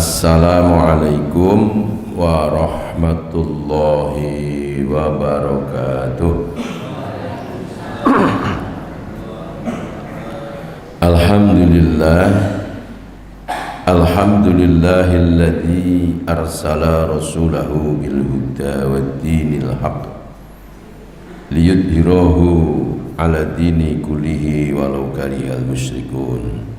Assalamualaikum warahmatullahi wabarakatuh. Alhamdulillahilladzi arsala rasulahu bil huda wad dinil haqq liyudhhirahu ala dini kullihi walau karihal musyrikun.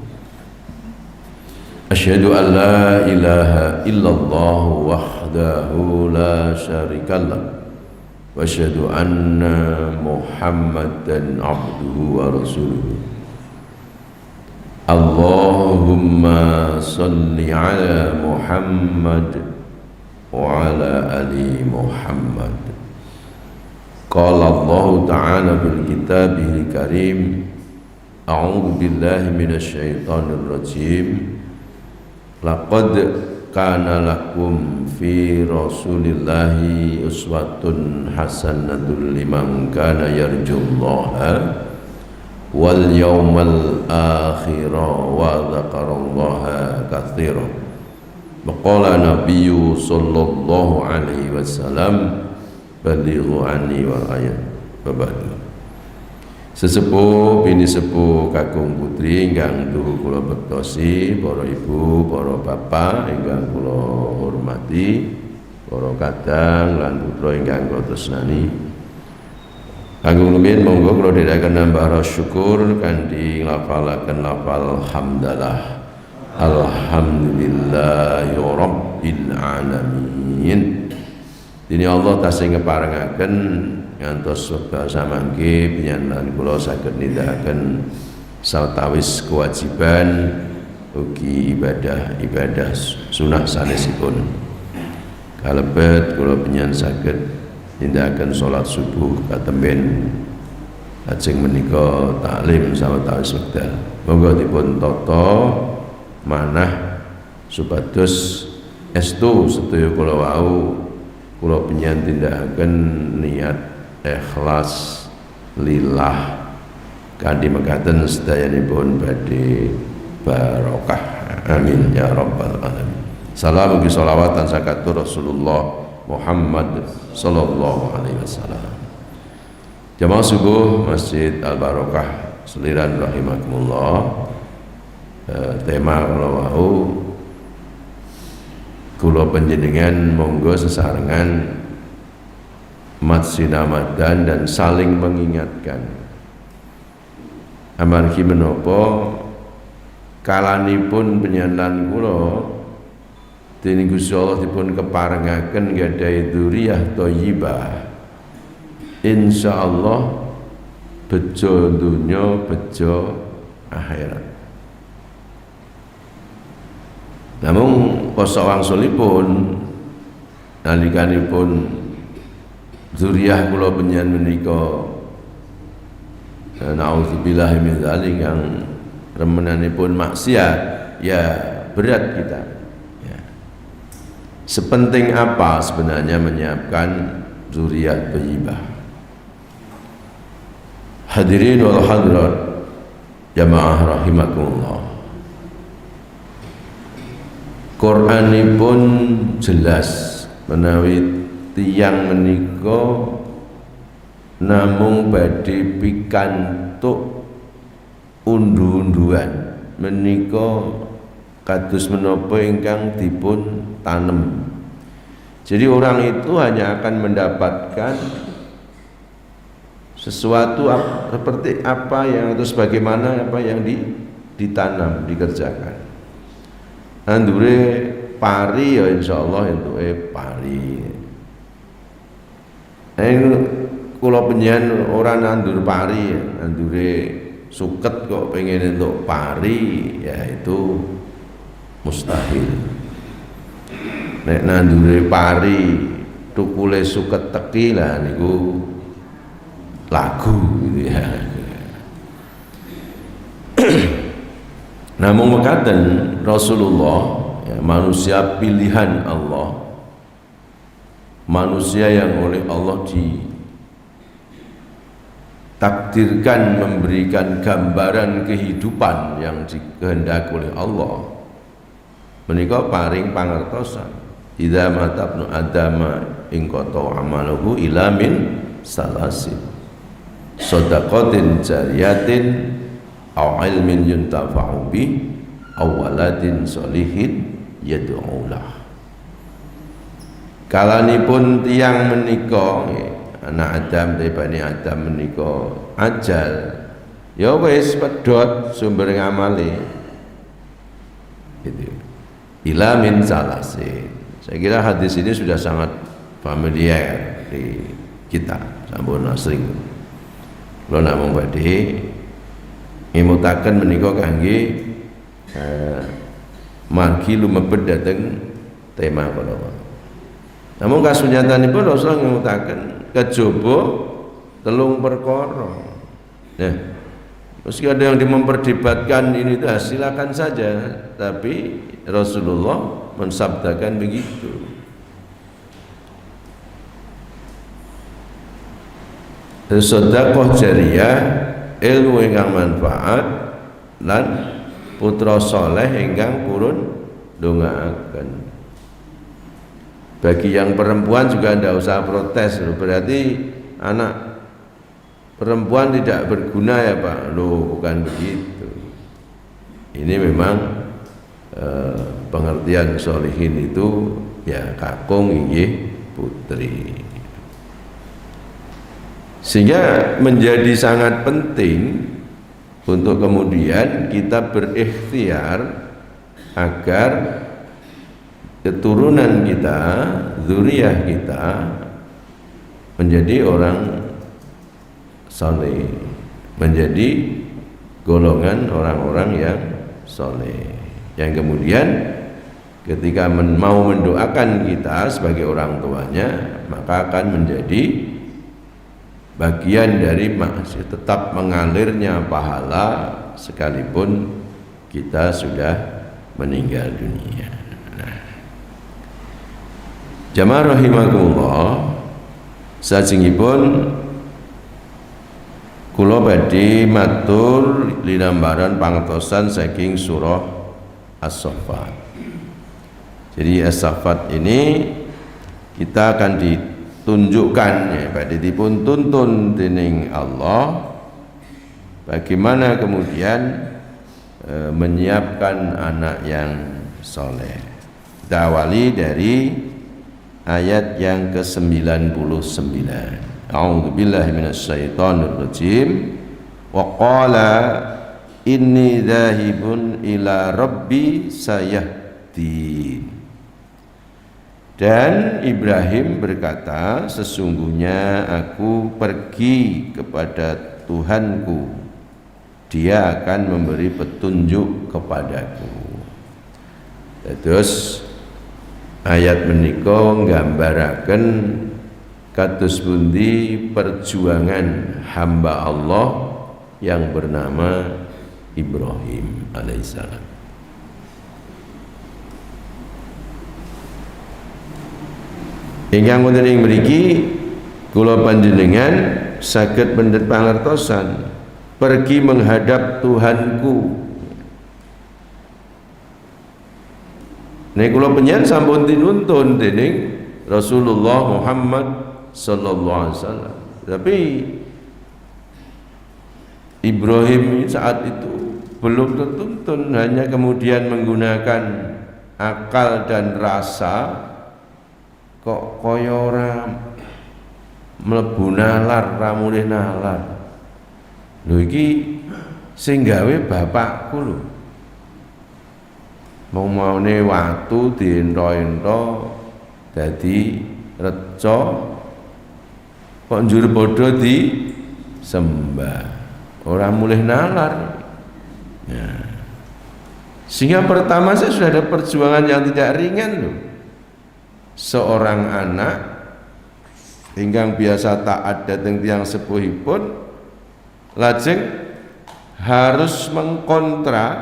Asyhadu an la ilaha illallah wahdahu la syarikalah wa asyhadu anna Muhammadan abduhu wa rasuluhu. Allahumma salli ala Muhammad wa ala ali Muhammad. Qala Allah ta'ala bil kitabihil karim, a'udzu billahi minasy syaithanir rajim. Laqad kana lakum fi rasulillahi uswatun hasanatun liman kana yarjullaha wal yawmal akhira wa dzakarallaha katsira. Qala nabiyyu sallallahu alaihi wasallam, balighu anni wal ayat. Sesepuh bini sepuh kakung putri ingkang tuhu kula bektosi, para ibu, para bapak ingkang kula hormati, para kadang lan putra ingkang kula tresnani. Kanggo lumin monggo kula dherekaken nambah rasa syukur kanthi nglafalaken lafal hamdalah. Alhamdulillahi rabbil alamin. Dene Allah tasih ngeparengaken ngantos wekdal samangke panjenengan kula saged nindakaken sawetawis kewajiban ugi ibadah sunah sanesipun. Kalebet kula panjenengan saged nindakaken salat subuh katemben lajeng menika taklim sawetawis wekdal. Monggo dipun tata manah supados estu sedaya kula wau kula panjenengan tindakaken niat ikhlas lillah kanthi mekaten sedayanipun badhe barokah. Amin ya rabbal alamin. Salam ugi sholawat tansah katur Rasulullah Muhammad sallallahu alaihi wasallam. Jamaah subuh Masjid Al Barokah Seliran rahimakumullah. Tema kula wau kula panjenengan monggo sesarengan mat sinamadan dan saling mengingatkan. Amargi menapa kalanipun penyandan kula dening Gusti Allah dipun keparengaken gadhahi dzurriyyah thayyibah. Insyaallah bejo donya bejo akhirat. Namung kosok wangsulipun nalikanipun dzurriyyah kula panjenengan menika naudzubillahi min dzalik yang remenanipun maksiat, ya berat kita ya. Sepenting apa sebenarnya menyiapkan dzurriyyah thayyibah? Hadirin wal hadirat jamaah rahimakumullah. Qur'anipun jelas menawi tiyang menika namung badhe pikantuk undu-unduan menika kados menapa ingkang dipun tanem. Jadi orang itu hanya akan mendapatkan sesuatu seperti apa yang atau sebagaimana apa yang ditanam, dikerjakan. Andure pari ya insyaallah entuke pari. Kula panjenengan ora nandur pari, nandure suket kok pengen entuk pari, ya itu mustahil. Nek nandure pari tukule suket teki lah niku lagu gitu ya. Namun mekaten Rasulullah ya, manusia pilihan Allah, manusia yang oleh Allah ditakdirkan memberikan gambaran kehidupan yang dikehendaki oleh Allah. menika paring pangertosan. Idza mata ibnu adama ing qata amaluhu ila min salasin shadaqatin jariyatin aw ilmin yuntafa'u bi aw waladin sholihin yad'u lah. Kalanipun tiyang menika anak Adam dari Bani Adam menika ajal ya wis pedhot sumber ngamali gitu. Ila min salasin. Saya kira hadis ini sudah sangat familiar di kita sampun sering. Kula namung badhe ngimutaken menika kangge margi lumebet dhateng tema kula. Namun kasunyatanipun Rasulullah ngimutaken kejaba telung perkara. Nah, meski ada yang memperdebatkan ini itu silakan saja, tapi Rasulullah mensabdakan begitu. Sedekah jariyah, ilmu ingkang manfaat lan putra saleh ingkang purun ndongaaken. Bagi yang perempuan juga tidak usah protes, berarti anak perempuan tidak berguna ya Pak? Loh, bukan begitu. Ini memang pengertian sholihin itu ya kakung inggih putri. Sehingga menjadi sangat penting untuk kemudian kita berikhtiar agar keturunan kita, zuriyah kita menjadi orang saleh, menjadi golongan orang-orang yang saleh, yang kemudian ketika mau mendoakan kita sebagai orang tuanya, maka akan menjadi bagian dari masih tetap mengalirnya pahala sekalipun kita sudah meninggal dunia. Jamaah rahimakumullah, sajengipun kula badhe matur linambaran pangertosan saking surah As-Saffat. Jadi As-Saffat ini kita akan ditunjukkan ya, badhe dipun tuntun dening Allah bagaimana kemudian menyiapkan anak yang soleh. Kita awali dari ayat yang ke-99. A'udzubillahi minasyaitonirrajim. Wa qala inni dzahibun ila rabbi sayahdin. Dan Ibrahim berkata, sesungguhnya aku pergi kepada Tuhanku, dia akan memberi petunjuk kepadaku. Terus ayat menika nggambaraken kados pundi perjuangan hamba Allah yang bernama Ibrahim alaihissalam. Ingkang wonten ing mriki kula panjenengan saged pendet pangertosan pergi menghadap Tuhanku. Nek kula panjenengan sampun dinuntun dening Rasulullah Muhammad sallallahu alaihi wasallam. Tapi Ibrahim saat itu belum tertuntun, hanya kemudian menggunakan akal dan rasa. Kok kaya ora mlebu nalar, ra mulih nalar. Lho iki sing gawe bapakku lho. Mau-maune watu diento-ento dadi reca, kok njur padha disembah. Ora mulih nalar. Ya. Sehingga pertama saya sudah ada perjuangan yang tidak ringan loh. Seorang anak ingkang biasa taat dhateng tiyang sepuhipun lajeng harus mengkontra,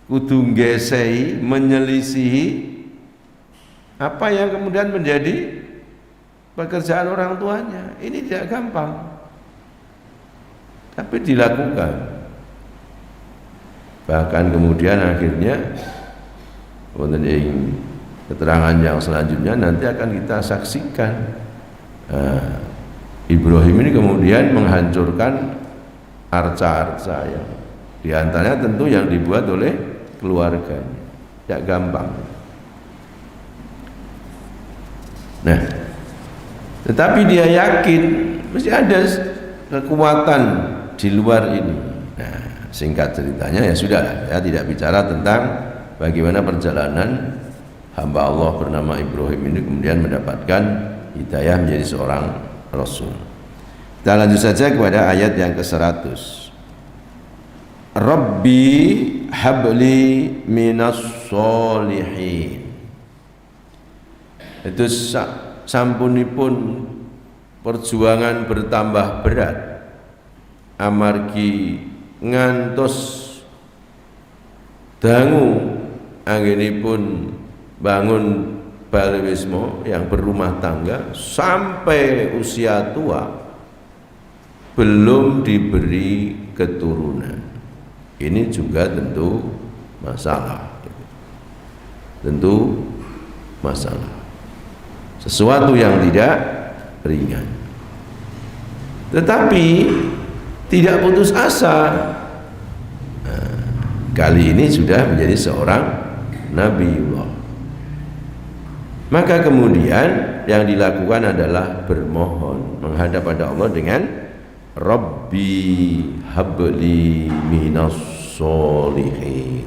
kudu nggesehi, menyelisihi apa yang kemudian menjadi pekerjaan orang tuanya. Ini tidak gampang, tapi dilakukan. Bahkan kemudian akhirnya wonten ing keterangan yang selanjutnya nanti akan kita saksikan. Ibrahim ini kemudian menghancurkan arca-arca yang diantaranya tentu yang dibuat oleh keluarganya. Tidak gampang. Nah, tetapi dia yakin mesti ada kekuatan di luar ini. Nah, singkat ceritanya ya sudah, saya tidak bicara tentang bagaimana perjalanan hamba Allah bernama Ibrahim ini kemudian mendapatkan hidayah menjadi seorang Rasul. Kita lanjut saja kepada ayat yang ke-100. Rabbi habli minas solihin. Itu sampunipun perjuangan bertambah berat amargi ngantos dangu anggenipun bangun balewismo yang berumah tangga sampai usia tua belum diberi keturunan. Ini juga tentu masalah. Tentu masalah. Sesuatu yang tidak ringan. Tetapi tidak putus asa. Nah, kali ini sudah menjadi seorang Nabiullah. Maka kemudian yang dilakukan adalah bermohon menghadap pada Allah dengan Rabbi habli minas solihin.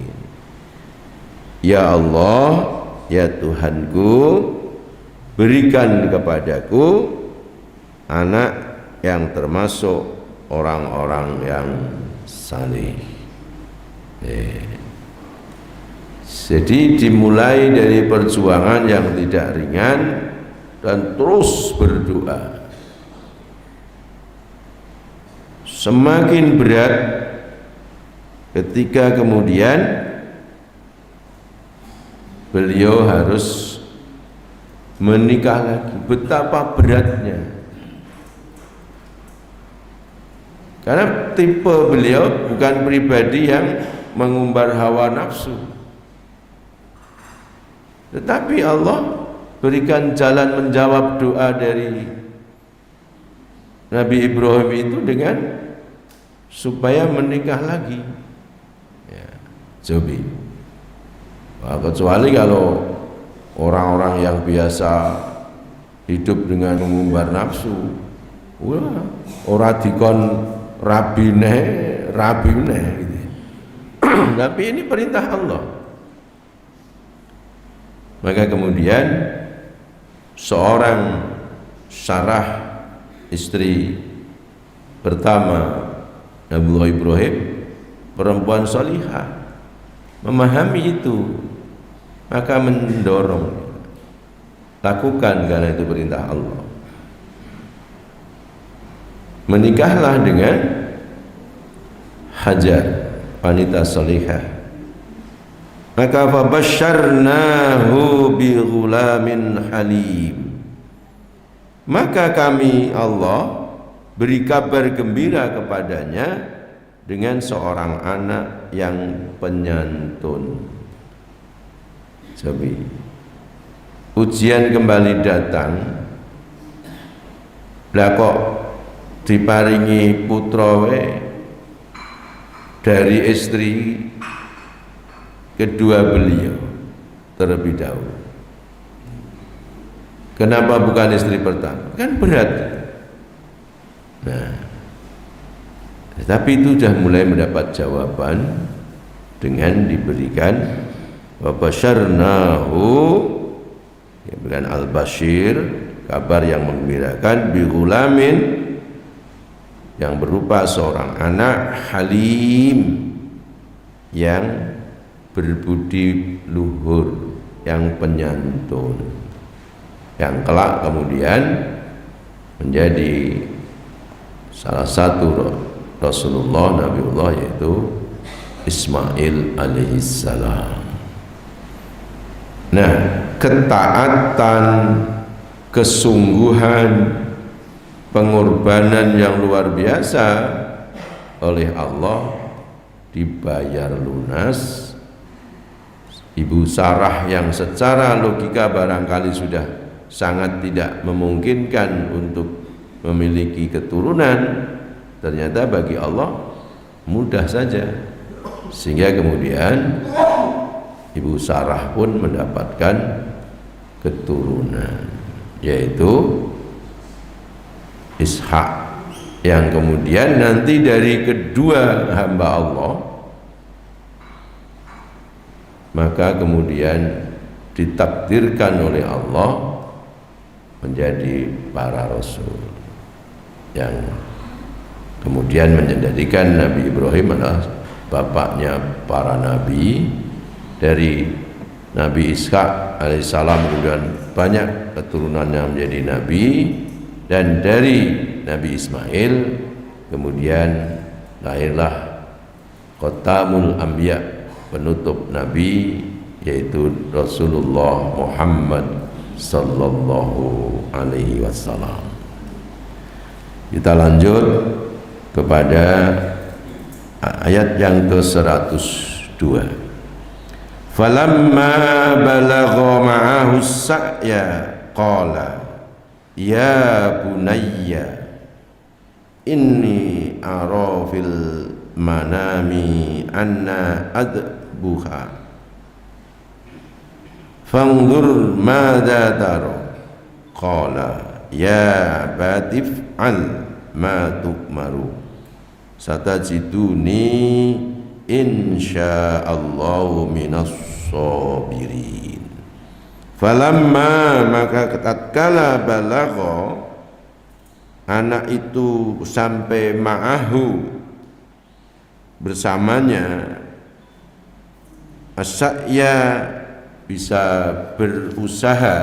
Ya Allah, ya Tuhanku, berikan kepadaku anak yang termasuk orang-orang yang saleh. Jadi dimulai dari perjuangan yang tidak ringan dan terus berdoa. Semakin berat ketika kemudian beliau harus menikah lagi. Betapa beratnya. Karena tipe beliau bukan pribadi yang mengumbar hawa nafsu, tetapi Allah berikan jalan menjawab doa dari Nabi Ibrahim itu dengan supaya menikah lagi. Ya, cobi. Kecuali kalau orang-orang yang biasa hidup dengan mengumbar nafsu, wah, ora dikon rabine gitu. Tapi ini perintah Allah. Maka kemudian seorang Sarah, istri pertama Nabi Ibrahim, perempuan salihah, memahami itu, maka mendorong, lakukan karena itu perintah Allah. Menikahlah dengan Hajar, wanita salihah. Maka fabasyarnahu bi ghulamin halim. Maka kami Allah beri kabar gembira kepadanya dengan seorang anak yang penyantun. Jadi ujian kembali datang. Lah kok diparingi putra dari istri kedua beliau terlebih dahulu. Kenapa bukan istri pertama? Kan berat. Nah, tetapi itu sudah mulai mendapat jawaban dengan diberikan wa basyarnahu, ya, bukan al-basyir, kabar yang menggembirakan, bi ghulamin, yang berupa seorang anak halim yang berbudi luhur, yang penyantun, yang kelak kemudian menjadi salah satu Rasulullah Nabiullah, yaitu Ismail alaihissalam. Nah, ketaatan, kesungguhan, pengorbanan yang luar biasa oleh Allah dibayar lunas Ibu Sarah yang secara logika barangkali sudah sangat tidak memungkinkan untuk memiliki keturunan, ternyata bagi Allah mudah saja, sehingga kemudian Ibu Sarah pun mendapatkan keturunan, yaitu Ishak, yang kemudian nanti dari kedua hamba Allah maka kemudian ditakdirkan oleh Allah menjadi para rasul, yang kemudian menjadikan Nabi Ibrahim adalah bapaknya para nabi. Dari Nabi Ishak alaihissalam kemudian banyak keturunannya menjadi nabi, dan dari Nabi Ismail kemudian lahirlah Khatamul Anbiya, penutup nabi, yaitu Rasulullah Muhammad sallallahu alaihi wasallam. Kita lanjut kepada ayat yang ke-102. Falamma balagha ma'ahu sa'ya qala ya bunayya inni ara fil manami anna adbuha fanzur madza tara qala ya batif al ma tu'maru satajiduni insyaallahu minas sabirin. Falamma, maka tatkala balagha, anak itu sampai ma'ahu, bersamanya, asya, bisa berusaha,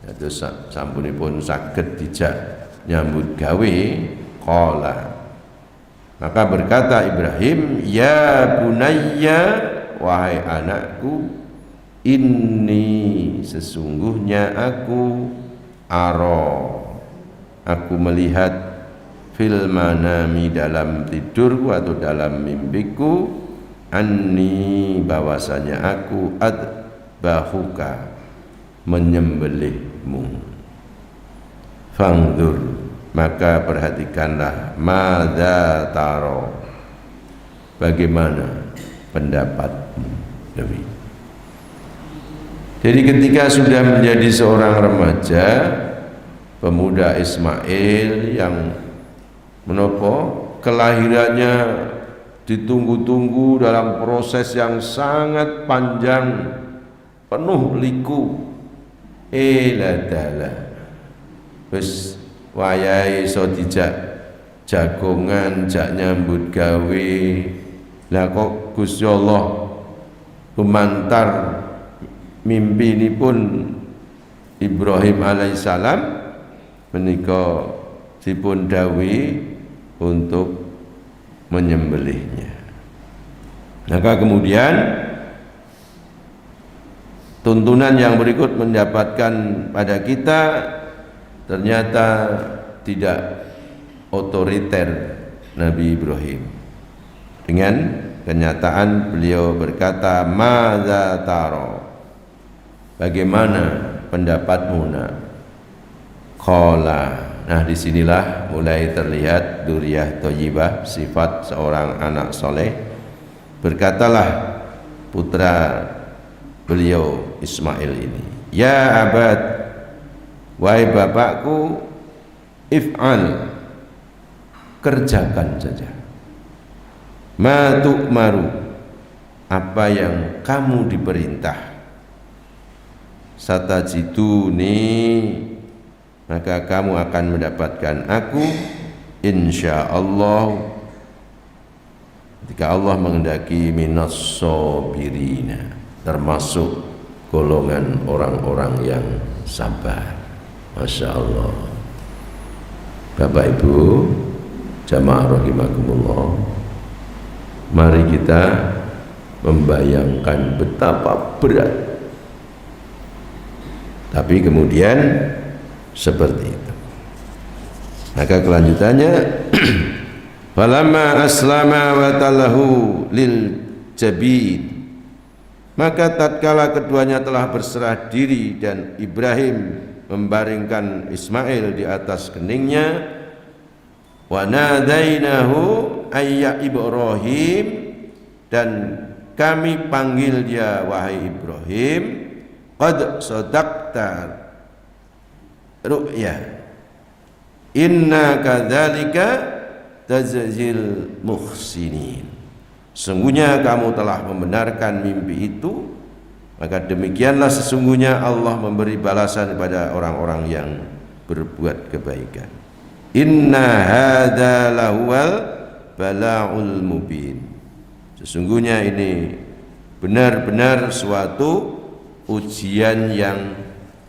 yaitu sampunipun saged dijak nyambut gawe, qala, maka berkata Ibrahim, ya bunayya, wahai anakku, inni, sesungguhnya aku, aku melihat, fil manami, dalam tidurku atau dalam mimpiku, anni, bahwasanya aku, adbahuka, menyembelihmu. Fangdur, maka perhatikanlah, madza taro, bagaimana pendapatmu. Jadi ketika sudah menjadi seorang remaja, pemuda Ismail yang menopo kelahirannya ditunggu-tunggu dalam proses yang sangat panjang, penuh liku, ladala wis wayahe iso dijak jagongan, jak nyambut gawe. Lah kok Gusti Allah lumantar mimpi ini pun Ibrahim alaihissalam menika dipun dawuhi untuk menyembelihnya. Maka kemudian tuntunan yang berikut mendapatkan pada kita ternyata tidak otoriter Nabi Ibrahim. Dengan kenyataan beliau berkata, madza taro, bagaimana pendapatmu nak? Qala, nah disinilah mulai terlihat duriyah thayyibah, sifat seorang anak soleh. Berkatalah putra beliau Ismail ini, ya abad, wahai bapakku, if'al, kerjakan saja, ma tu'maru, apa yang kamu diperintah, satajiduni, maka kamu akan mendapatkan aku, insyaallah, ketika Allah menghendaki, minas sabirina, termasuk golongan orang-orang yang sabar. Masya Allah. Bapak Ibu jamaah rahimakumullah, mari kita membayangkan betapa berat, tapi kemudian seperti itu. Maka kelanjutannya falamma aslama wa talahu lil jabin Maka tatkala keduanya telah berserah diri dan Ibrahim membaringkan Ismail di atas keningnya, wa nadainahu ayya Ibrahim, dan kami panggil dia wahai Ibrahim, qad sadaqta ru'ya inna kadzalika tajzil muhsinin. Sungguhnya kamu telah membenarkan mimpi itu, maka demikianlah sesungguhnya Allah memberi balasan kepada orang-orang yang berbuat kebaikan. Inna hadza lahuwal bala'ul mubin. Sesungguhnya ini benar-benar suatu ujian yang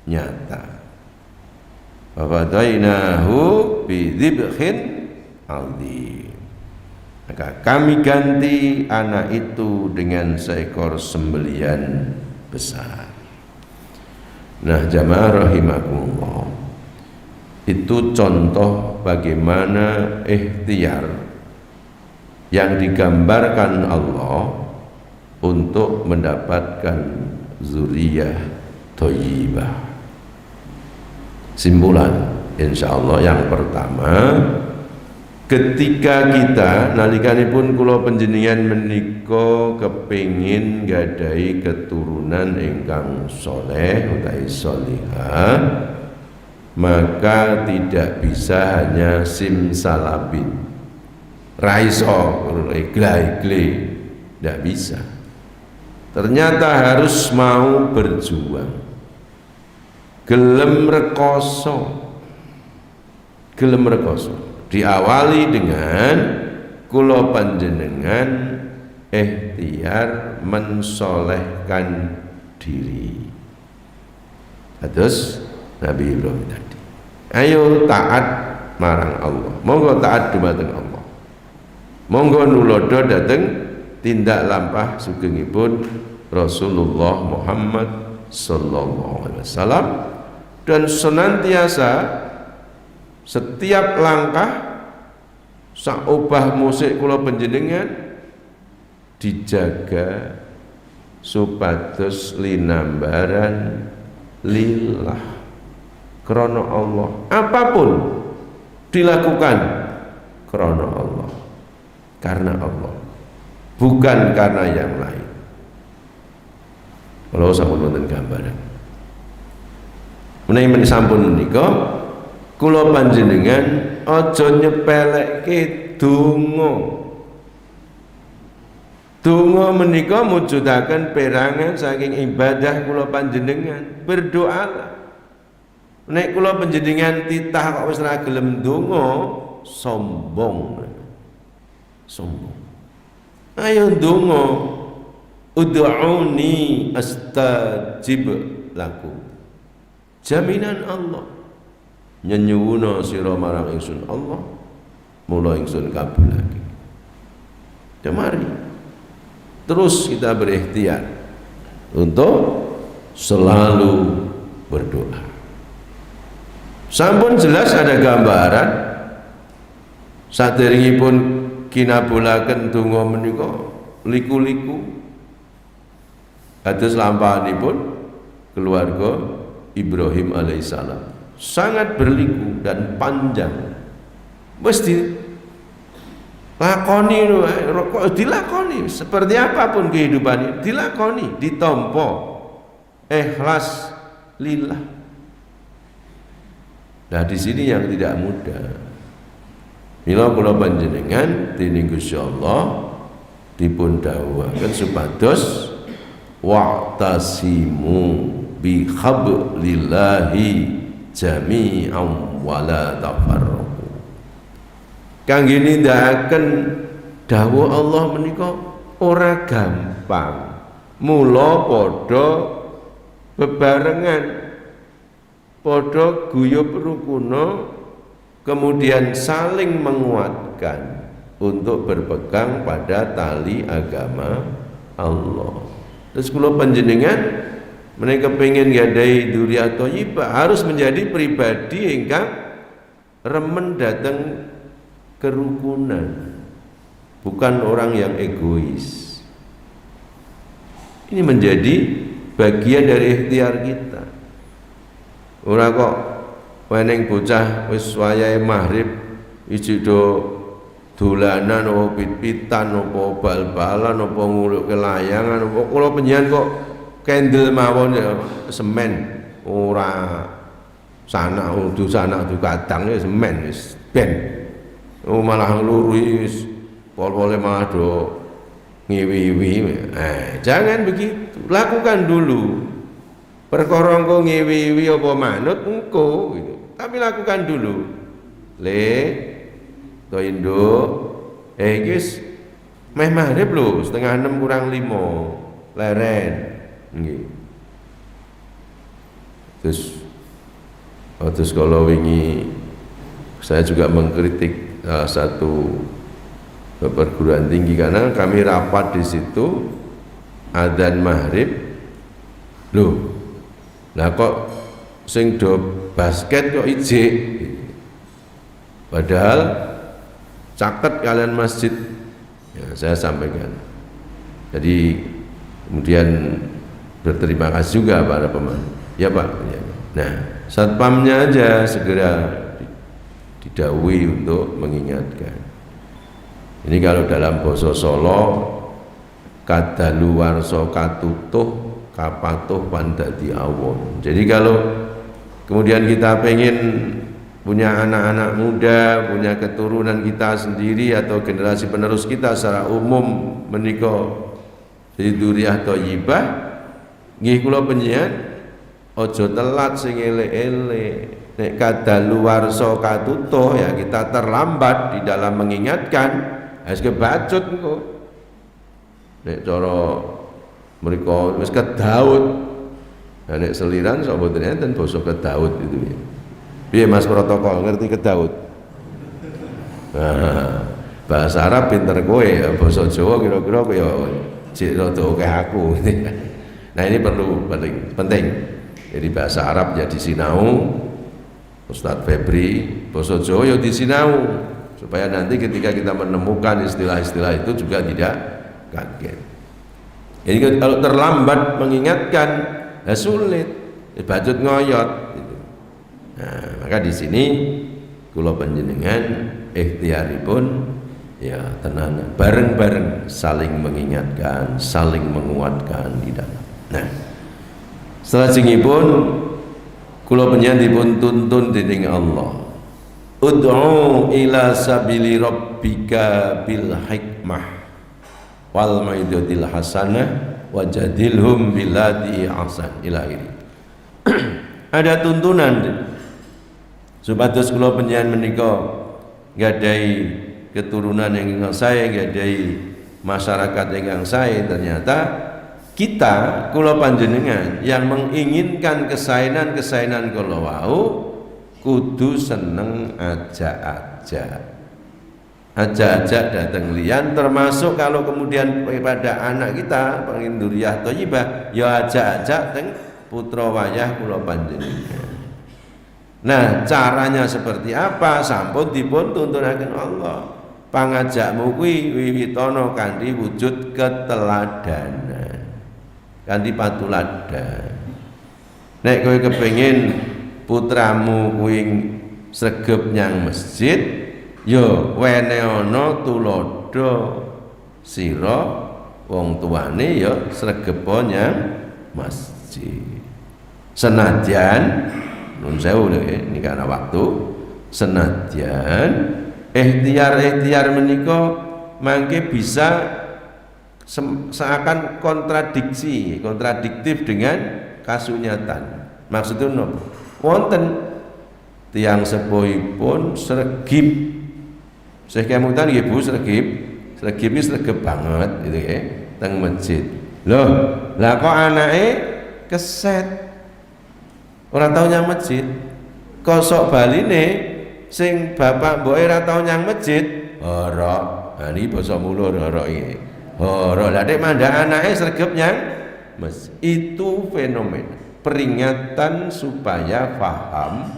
nyata. Wa fadainahu bidzibhin 'adzim. Maka kami ganti anak itu dengan seekor sembelian besar. Nah, jamaah rahimakumullah, itu contoh bagaimana ikhtiar yang digambarkan Allah untuk mendapatkan zuriyah thayyibah. Simpulan insyaallah yang pertama, ketika kita nalikanipun kula panjenengan menika kepingin gadai keturunan ingkang soleh utawi solihah, maka tidak bisa hanya simsalabin, raiso igle, tidak bisa. Ternyata harus mau berjuang, gelem rekoso. Diawali dengan kula panjenengan ikhtiar mensolehkan diri. Terus Nabi Ibrahim tadi, ayo taat marang Allah, monggo taat dumateng Allah, monggo nulodo dateng tindak lampah sugengipun Rasulullah Muhammad sallallahu alaihi wasallam, dan senantiasa setiap langkah saobah musik kula panjenengan dijaga supados linambaran lillah, krana Allah. Apapun dilakukan krana Allah, karena Allah, bukan karena yang lain. Kalau sampun wonten gambaran menawi sampun menika kula panjenengan aja nyepelekke donga. Donga menika mujudaken perangan saking ibadah kula panjenengan. Berdoalah. Nek kula panjenengan titah kok wis ora gelem donga, sombong. Sombong. Ayo donga. Ud'uni astajib lakum. Jaminan Allah. Nyenyuwuna sira marang ingsun Allah, mula ingsun kabulake. Mari terus kita berikhtiar untuk selalu berdoa. Sampun jelas ada gambaran saderengipun kinabulaken donga menika liku-liku kados lampahanipun keluarga Ibrahim alaihissalam, sangat berliku dan panjang. Mesti lakoni, dilakoni seperti apapun kehidupan, dilakoni, ditampa ikhlas lillah. Nah, di sini yang tidak mudah. Mila kula panjenengan dening Gusti Allah dipun dawuhaken supados wa'tasimu bi hablillahi jami'an wala tafarraqu. Kangge nindakaken dawuh Allah menika ora gampang. Mula padha bebarengan, padha guyub rukuna, kemudian saling menguatkan untuk berpegang pada tali agama Allah. Terus kula panjenengan mereka pengen gadai dzurriyyah thayyibah harus menjadi pribadi ingkang remen datang kerukunan, bukan orang yang egois. Ini menjadi bagian dari ikhtiar kita. Ora kok weneng bocah wis wayahe maghrib iki do dolanan apa pit-pitan apa bal-balan apa nguluk kelayangan apa kula penjenengan kok kendel mawon ya semen ora sanak udu kadang ya semen wis ben malah nglurui wis pol-pole malah do ngiwi-iwi. Jangan begitu, lakukan dulu. Perkara engko ngiwi-iwi apa manut engko gitu. Tapi lakukan dulu. To induk guys meh maghrib lho, 5:30 kurang 5 leren nggih. Terus kalau wingi saya juga mengkritik salah satu perguruan tinggi karena kami rapat di situ adzan maghrib loh, lah kok sing do basket kok ijik, padahal caket kalian masjid ya, saya sampaikan. Jadi kemudian berterima kasih juga pada pemandu ya Pak ya. Nah satpamnya aja segera didhawuhi untuk mengingatkan. Ini kalau dalam basa Solo kadaluwarsa katutuh kapatuh pandadi awon. Jadi kalau kemudian kita pengen punya anak-anak muda, punya keturunan kita sendiri atau generasi penerus kita secara umum menika jadi dzurriyyah thayyibah, nggih kula penjenengan aja telat sing elek-elek. Nek kadaluwarsa katutuh ya kita terlambat di dalam mengingatkan. Wis kebacut engko. Nek cara mriko wis kedaud. Nah nek seliran sok mboten enten basa kedaud itu ya. Piye Mas protokol ngerti kedaud? Nah, bahasa Arab pinter kowe ya, basa Jawa kira-kira kaya jek rada akeh aku. Nah ini perlu penting. Jadi bahasa Arab ya disinau. Ustadz Febri, basa Jawa ya disinau. Supaya nanti ketika kita menemukan istilah-istilah itu juga tidak kaget. Jadi kalau terlambat mengingatkan, ya sulit, bajut ngoyot. Gitu. Nah, maka di sini kula panjenengan ikhtiaripun ya tenanan, bareng-bareng saling mengingatkan, saling menguatkan di dalam. Nah, salajengipun kula panjenengan dipun tuntun dening Allah. Ud'u ila sabili rabbika bil hikmah wal maidatil hasanah wajadilhum billati ahsan ila akhir. Ada tuntunan supados kula panjenengan menika nggadahi keturunan ingkang sae, nggadahi masyarakat ingkang sae. Ternyata kita kula panjenengan yang menginginkan kesaenan kula wau kudu seneng ajak-ajak datang lian, termasuk kalau kemudian pada anak kita pengen dzurriyyah thayyibah ya ajak-ajak teng putra wayah kula panjenengan. Nah caranya seperti apa? Sampun dipun tuntunaken Allah. Pangajakmu kuwi wiwitono kanthi wujud keteladanan, kanthi patuladan. Nek kowe kepengin putramu kuwi sregep nyang masjid, ya weneana tulodo sira wong tuane ya sregep nyang masjid. Senadyan nun sewu niki ana waktu, senadyan ikhtiar menika mangke bisa seakan kontradiktif dengan kasunyatan. Maksudnya napa? Wonten tiang sepuhipun sregep. Syekh Kemutan nggih Bu sregep. Sregep iki sregep banget gitu ya teng masjid. Loh, lah kok anake keset. Ora tau nyang masjid. Kosok baline sing bapak mboke ora tau nyang masjid. Ora. Nah niki basa mulur ora iki. Ora. Lah nek mandhak anake sregep nyang masjid. Itu fenomena. Peringatan supaya paham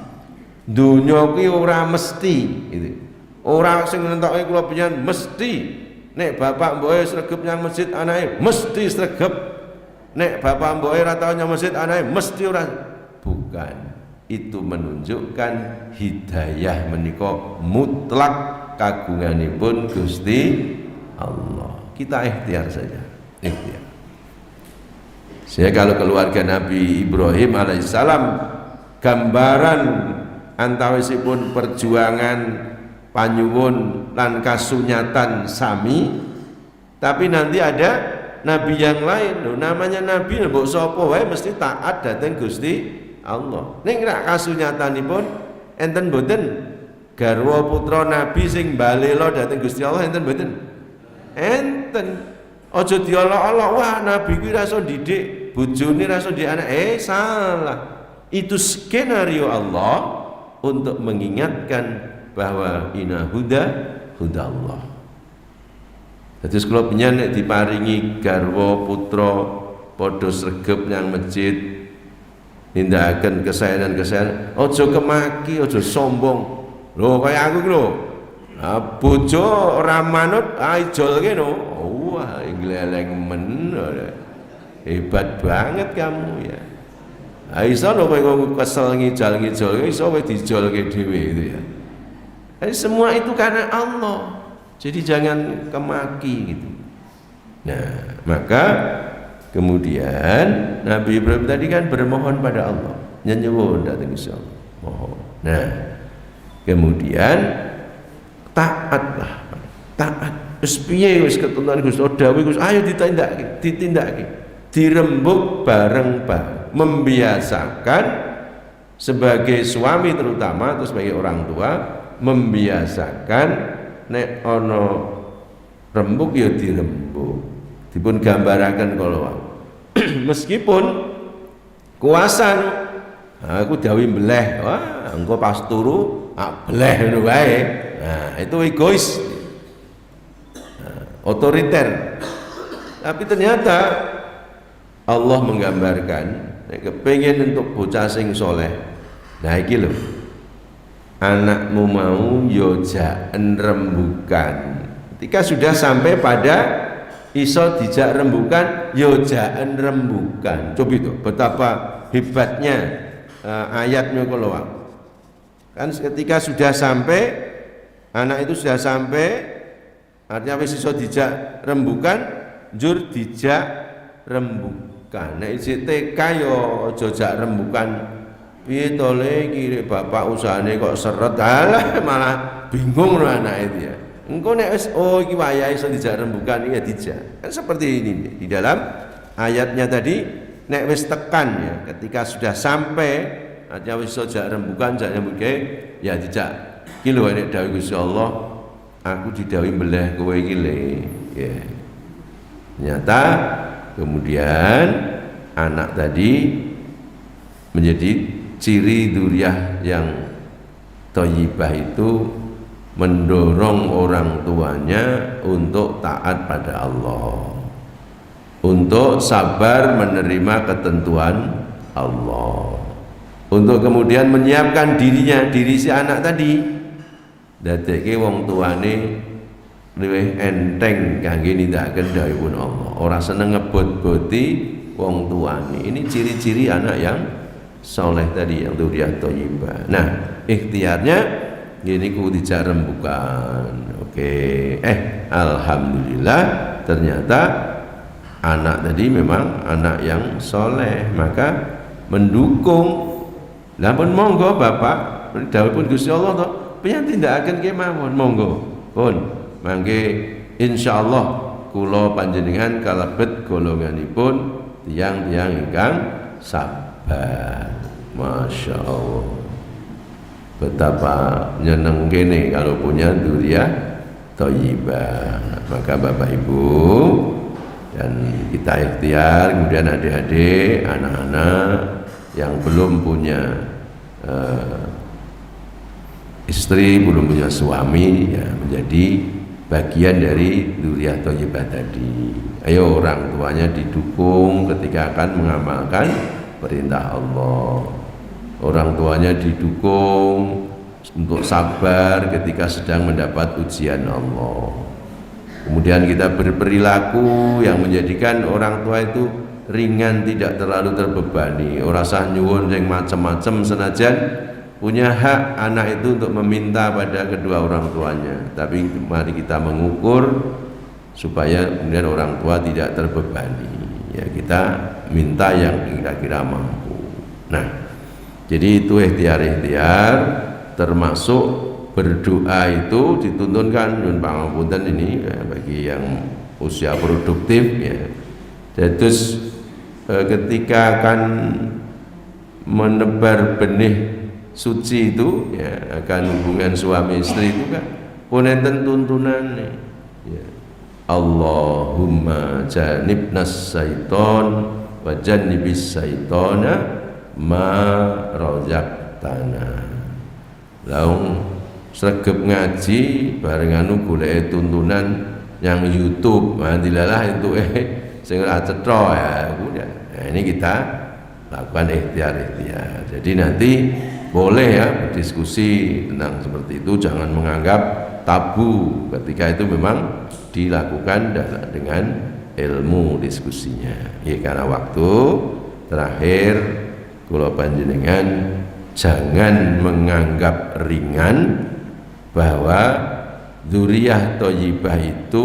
dunya kuwi ora mesti gitu. Ora sing nentoke kula panjenengan mesti nek bapak mboke sregep nyang masjid anake mesti sregep. nek bapak mboke ora tau nyang masjid anake mesti ora. Bukan. Itu menunjukkan hidayah menika mutlak kagunganipun Gusti Allah. Kita ikhtiar saja. Ikhtiar. Saya kalau keluarga Nabi Ibrahim alaihissalam gambaran antawisipun perjuangan panyuwun lan kasunyatan sami, tapi nanti ada nabi yang lain. Loh, namanya nabi mbok sapa wae mesti taat dhateng Gusti Allah. Ning rak kasunyatanipun enten mboten garwa putra nabi sing balela dhateng Gusti Allah enten mboten? Enten. Aja diolok-olok, wah nabi kuwi ra iso didik bojone, ra iso didik anak. Salah. Itu skenario Allah untuk mengingatkan bahwa inna huda Allah. Jadi kalau penyanyi diparingi garwa putra padha sregep nyang masjid nindakaken kesaenan-kesaenan, aja kemaki, aja sombong. Lho kaya aku lho. Bojo ora manut ijolke no. Wah, gleleng men. Hebat banget kamu ya. Iso lho kowe kesel ngijol-ngijol, iso kowe dijolke dhewe itu ya. Jadi semua itu karena Allah. Jadi jangan kemaki gitu. Nah, maka kemudian Nabi Ibrahim tadi kan bermohon pada Allah, nyuwun dhateng Gusti Allah. Mohon. Nah, kemudian taatlah. Taat. Wis piye wis ketentuan Gusti Allah dawuh Gusti, ayo ditindakake. Dirembuk bareng-bareng, membiasakan sebagai suami terutama atau sebagai orang tua membiasakan nek ana rembuk ya dirembuk. Dipun gambaraken kala meskipun kuasa aku dawuh mbeleh, wah engko pas turu bleh ngono wae. Nah, itu egois. Otoriter. Tapi ternyata Allah menggambarkan nek kepengin untuk bocah sing soleh. Nah iki lho. Anakmu mau yo jaen rembukan. Ketika sudah sampai pada iso dijak rembukan, yo jaen rembukan. Coba itu betapa hebatnya ayatnya kalau kan ketika sudah sampai anak itu sudah sampai, artinya wis iso dijak rembukan, njur dijak rembukan. Nek isih TK yo aja jak rembukan. Piye to le iki bapak usahane kok seret, alah malah bingung lho anak itu ya. Engko nek wis oh iki wayahe iso dijak rembukan ya dijak. Kan seperti ini di dalam ayatnya tadi, nek wis tekan ya ketika sudah sampai artinya wis iso jak rembukan, jak rembuke ya dijak. Iki lho nek dawuh Gusti Allah, aku didhawuhi mbeleh kowe iki le. Ya. Ternyata kemudian anak tadi menjadi ciri dzurriyyah yang thayyibah itu mendorong orang tuanya untuk taat pada Allah, untuk sabar menerima ketentuan Allah, untuk kemudian menyiapkan diri si anak tadi dadekke wong tuane luwih enteng kangge nindakaken dawuhipun Allah, ora seneng ngebot-boti wong tuane. Ini ciri-ciri anak yang soleh tadi, yang dzurriyyah thayyibah. Nah, ikhtiarnya gini ku dijak rembukan. Oke. Alhamdulillah ternyata anak tadi memang anak yang soleh, maka mendukung. Lah pun monggo Bapak, dawuhipun Gusti Allah to, pengen tindakaken kemawon monggo. Pun mangke insyaallah kula panjenengan kalebet golonganipun tiyang-tiyang ingkang sabar. Masya Allah, betapa nyeneng kene kalau punya dzurriyyah thayyibah. Maka Bapak Ibu dan kita ikhtiar, kemudian adik-adik, anak-anak yang belum punya istri, belum punya suami ya menjadi bagian dari dzurriyyah thayyibah tadi. Ayo orang tuanya didukung ketika akan mengamalkan perintah Allah. Orang tuanya didukung untuk sabar ketika sedang mendapat ujian Allah. Kemudian kita berperilaku yang menjadikan orang tua itu ringan, tidak terlalu terbebani. Ora usah nyuwun sing macem-macem, senajan punya hak anak itu untuk meminta pada kedua orang tuanya. Tapi mari kita mengukur supaya kemudian orang tua tidak terbebani. Ya, kita minta yang kira-kira mampu. Nah, jadi itu ikhtiar-ikhtiar, termasuk berdoa itu dituntunkan nyuwun pangapunten ini ya, bagi yang usia produktif ya. Jadi ketika akan menebar benih suci itu ya, akan hubungan suami istri itu kan pun enten tuntunane ya. Allahumma janibnas syaiton wa janibis syaitona ma razaqtana. Laung sregep ngaji barenganu golek tuntunan yang YouTube, dilalah itu sing ora cetha ya udah. Nah, ini kita lakukan ikhtiar-ikhtiar. Jadi nanti boleh ya berdiskusi tentang seperti itu, jangan menganggap tabu ketika itu memang dilakukan dengan ilmu diskusinya. Ya, karena waktu terakhir kula panjenengan jangan menganggap ringan bahwa dzurriyyah thayyibah itu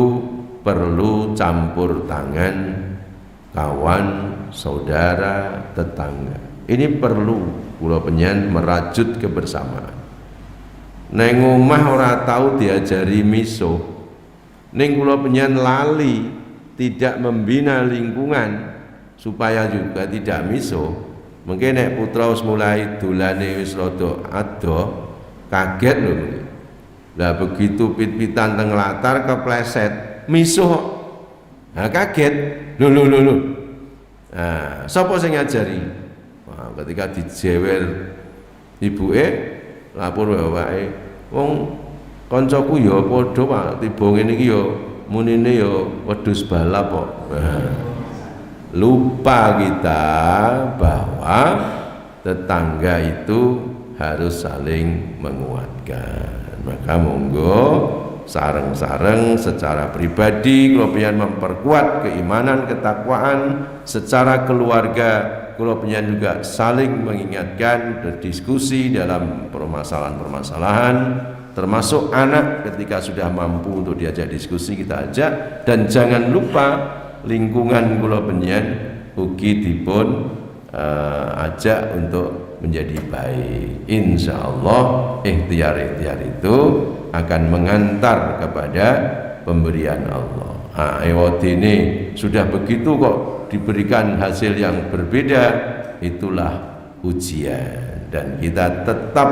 perlu campur tangan kawan, saudara, tetangga. Ini perlu kula penyen merajut kebersamaan. Neng omah ora tahu diajari miso. Ning kula penyen lali tidak membina lingkungan supaya juga tidak miso. Mungkin nek putra wis mulai dolane wis rada adoh, kaget lho. Lah begitu pit-pitan teng latar kepleset, misuh. Nah kaget. Lho. Nah, sapa sing ngajari? Wah, ketika dijewer ibuke lapor bapake, wong kancaku ya padha Pak, tiba ngene iki ya munine ya wedhus balap kok. Nah, lupa kita bahwa tetangga itu harus saling menguatkan. Maka monggo sareng-sareng secara pribadi kula pengen memperkuat keimanan, ketakwaan, secara keluarga kula pengen juga saling mengingatkan, berdiskusi dalam permasalahan-permasalahan, termasuk anak ketika sudah mampu untuk diajak diskusi kita ajak. Dan jangan lupa lingkungan kula pengen ugi dipun ajak untuk menjadi baik. Insya Allah ikhtiar-ikhtiar itu akan mengantar kepada pemberian Allah. Ini sudah begitu kok diberikan hasil yang berbeda, itulah ujian. Dan kita tetap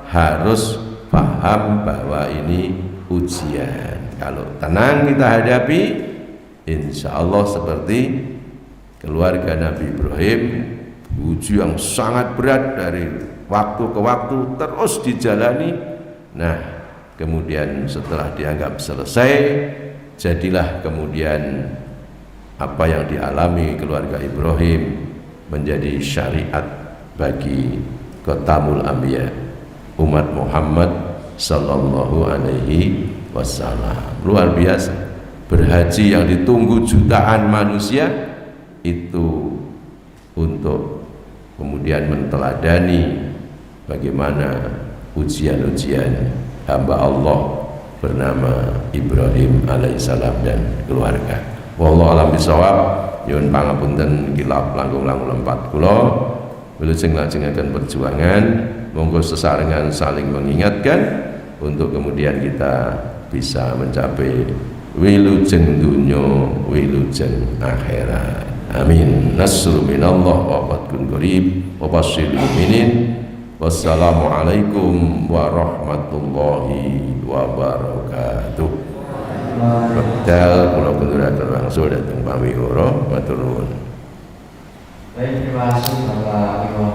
harus paham bahwa ini ujian. Kalau tenang kita hadapi, insya Allah seperti keluarga Nabi Ibrahim, ujian yang sangat berat dari waktu ke waktu terus dijalani. Nah, kemudian setelah dianggap selesai, jadilah kemudian apa yang dialami keluarga Ibrahim menjadi syariat bagi Khatamul Anbiya umat Muhammad sallallahu alaihi wasallam. Luar biasa, berhaji yang ditunggu jutaan manusia itu untuk kemudian menteladani bagaimana ujian-ujian hamba Allah bernama Ibrahim alaihissalam dan keluarga. Wallahu a'lam bishawab. Nyuwun pangapunten kilap langkung-langkung lempat kula. Wilujeng lajengaken perjuangan, monggo sesarengan saling mengingatkan untuk kemudian kita bisa mencapai wilujeng dunya, wilujeng akhirat. Amin. Nasru minallah wa fathun qarib wa basyiril mu'minin. Wassalamualaikum warahmatullahi wabarakatuh. Betul, kula kunduraken langsung dateng pamihara matur nuwun. Baik, terima kasih Bapak Imam